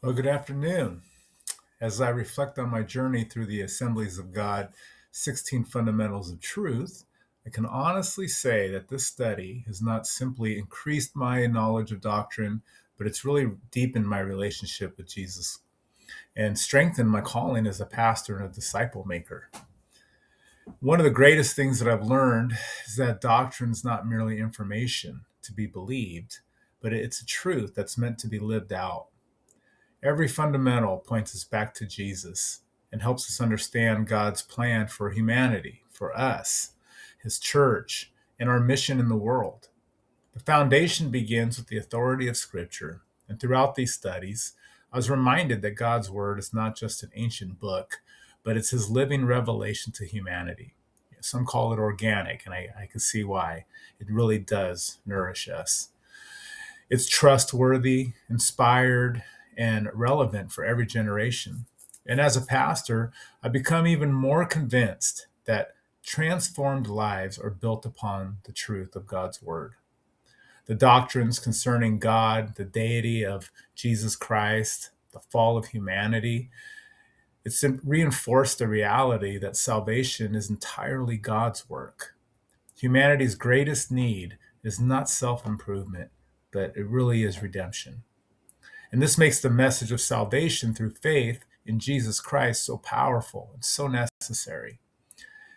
Well, good afternoon. As I reflect on my journey through the Assemblies of God 16 Fundamentals of Truth, I can honestly say that this study has not simply increased my knowledge of doctrine, but it's really deepened my relationship with Jesus and strengthened my calling as a pastor and a disciple maker. One of the greatest things that I've learned is that doctrine is not merely information to be believed, but it's a truth that's meant to be lived out. Every fundamental points us back to Jesus and helps us understand God's plan for humanity, for us, His church, and our mission in the world. The foundation begins with the authority of Scripture, and throughout these studies, I was reminded that God's Word is not just an ancient book, but it's His living revelation to humanity. Some call it organic, and I can see why. It really does nourish us. It's trustworthy, inspired, and relevant for every generation. And as a pastor, I've become even more convinced that transformed lives are built upon the truth of God's Word. The doctrines concerning God, the deity of Jesus Christ, the fall of humanity, it's reinforced the reality that salvation is entirely God's work. Humanity's greatest need is not self-improvement, but it really is redemption. And this makes the message of salvation through faith in Jesus Christ so powerful and so necessary.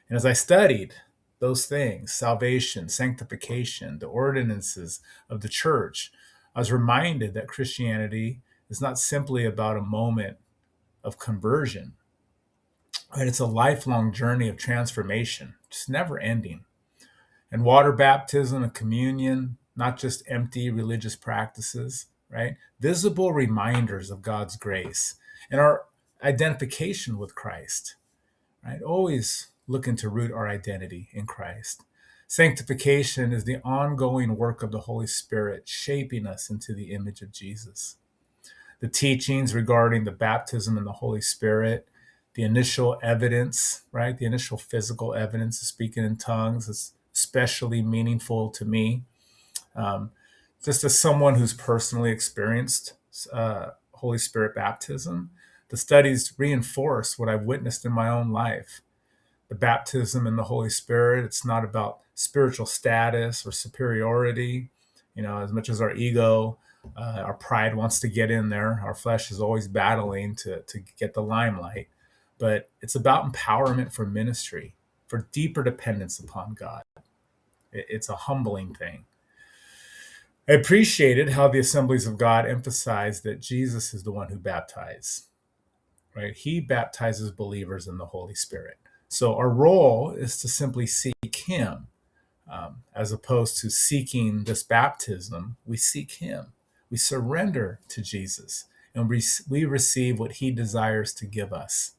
And as I studied those things, salvation, sanctification, the ordinances of the church, I was reminded that Christianity is not simply about a moment of conversion, right? It's a lifelong journey of transformation, just never ending. And water baptism and communion, not just empty religious practices, right? Visible reminders of God's grace and our identification with Christ, right? Always looking to root our identity in Christ. Sanctification is the ongoing work of the Holy Spirit shaping us into the image of Jesus. The teachings regarding the baptism in the Holy Spirit, the initial evidence, right? The initial physical evidence of speaking in tongues is especially meaningful to me. Um, just as someone who's personally experienced Holy Spirit baptism, the studies reinforce what I've witnessed in my own life. The baptism in the Holy Spirit, it's not about spiritual status or superiority, as much as our ego, our pride wants to get in there. Our flesh is always battling to get the limelight. But it's about empowerment for ministry, for deeper dependence upon God. It's a humbling thing. I appreciated how the Assemblies of God emphasized that Jesus is the one who baptizes, right? He baptizes believers in the Holy Spirit. So our role is to simply seek Him, as opposed to seeking this baptism. We seek Him. We surrender to Jesus, and we receive what He desires to give us.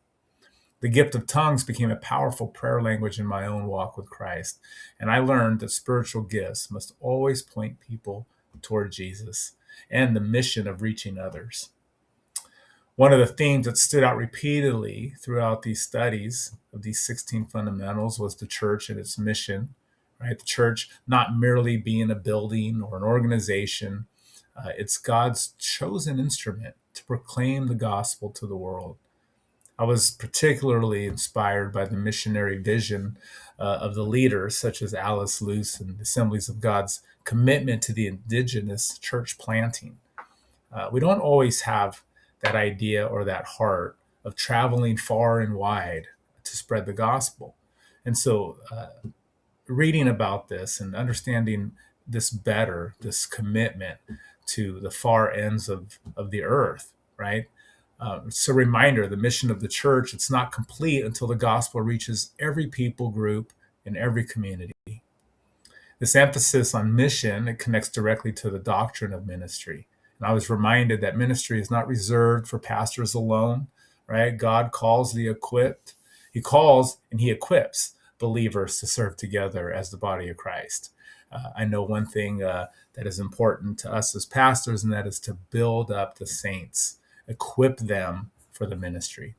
The gift of tongues became a powerful prayer language in my own walk with Christ, and I learned that spiritual gifts must always point people toward Jesus and the mission of reaching others. One of the themes that stood out repeatedly throughout these studies of these 16 fundamentals was the church and its mission, right? The church not merely being a building or an organization, it's God's chosen instrument to proclaim the gospel to the world. I was particularly inspired by the missionary vision of the leaders, such as Alice Luce and the Assemblies of God's commitment to the indigenous church planting. We don't always have that idea or that heart of traveling far and wide to spread the gospel. And so, reading about this and understanding this better, this commitment to the far ends of the earth, right? It's a reminder, the mission of the church, it's not complete until the gospel reaches every people group in every community. This emphasis on mission, it connects directly to the doctrine of ministry. And I was reminded that ministry is not reserved for pastors alone, right? God calls the equipped. He calls and He equips believers to serve together as the body of Christ. I know one thing that is important to us as pastors, and that is to build up the saints, equip them for the ministry.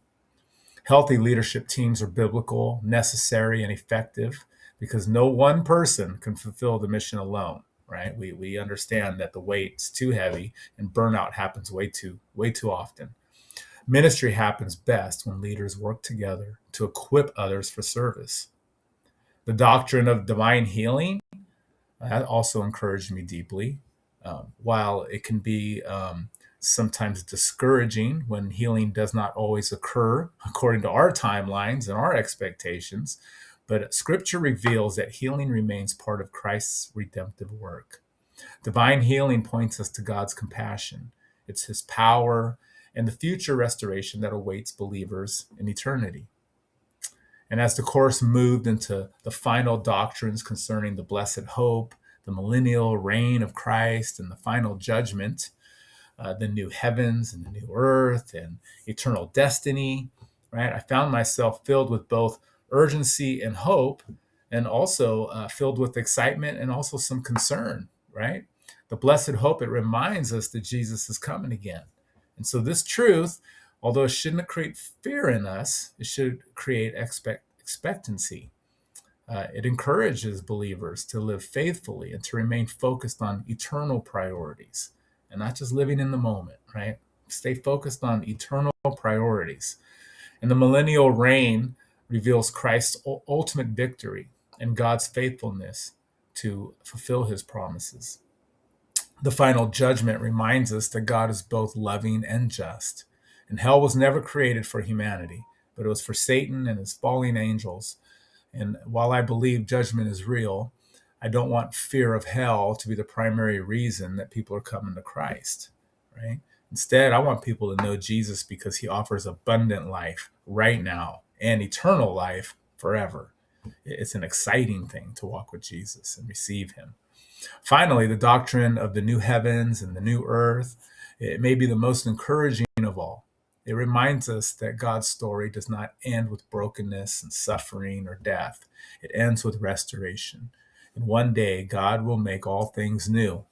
Healthy leadership teams are biblical, necessary, and effective because no one person can fulfill the mission alone, right? We understand that the weight's too heavy and burnout happens way too often. Ministry happens best when leaders work together to equip others for service. The doctrine of divine healing, that also encouraged me deeply. While it can be sometimes discouraging when healing does not always occur according to our timelines and our expectations, but Scripture reveals that healing remains part of Christ's redemptive work. Divine healing points us to God's compassion, it's His power, and the future restoration that awaits believers in eternity. And as the course moved into the final doctrines concerning the blessed hope, the millennial reign of Christ, and the final judgment, the new heavens and the new earth, and eternal destiny, right? I found myself filled with both urgency and hope, and also filled with excitement and also some concern, right? The blessed hope, it reminds us that Jesus is coming again. And so this truth, although it shouldn't create fear in us, it should create expectancy. It encourages believers to live faithfully and to remain focused on eternal priorities and not just living in the moment, right? Stay focused on eternal priorities. And the millennial reign reveals Christ's ultimate victory and God's faithfulness to fulfill his promises. The final judgment reminds us that God is both loving and just. And hell was never created for humanity, but it was for Satan and his fallen angels. And while I believe judgment is real, I don't want fear of hell to be the primary reason that people are coming to Christ, right? Instead, I want people to know Jesus because he offers abundant life right now and eternal life forever. It's an exciting thing to walk with Jesus and receive him. Finally, the doctrine of the new heavens and the new earth, it may be the most encouraging of all. It reminds us that God's story does not end with brokenness and suffering or death. It ends with restoration. And one day, God will make all things new.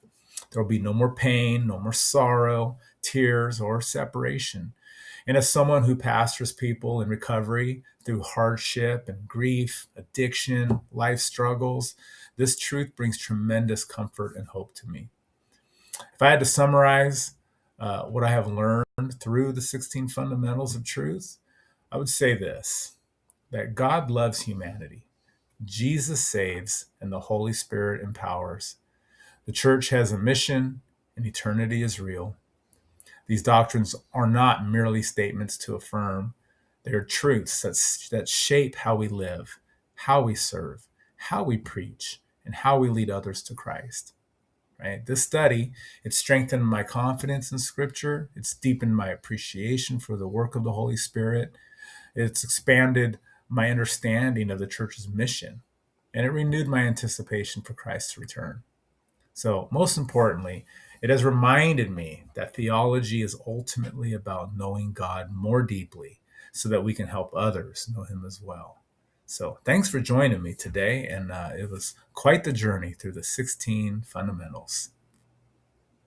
There will be no more pain, no more sorrow, tears, or separation. And as someone who pastors people in recovery through hardship and grief, addiction, life struggles, this truth brings tremendous comfort and hope to me. If I had to summarize what I have learned through the 16 fundamentals of truth, I would say this, that God loves humanity. Jesus saves and the Holy Spirit empowers. The church has a mission and eternity is real. These doctrines are not merely statements to affirm. They are truths that shape how we live, how we serve, how we preach, and how we lead others to Christ. Right? This study, it strengthened my confidence in Scripture. It's deepened my appreciation for the work of the Holy Spirit. It's expanded my understanding of the church's mission, and it renewed my anticipation for Christ's return. So, most importantly, it has reminded me that theology is ultimately about knowing God more deeply so that we can help others know him as well. So, thanks for joining me today, and it was quite the journey through the 16 fundamentals.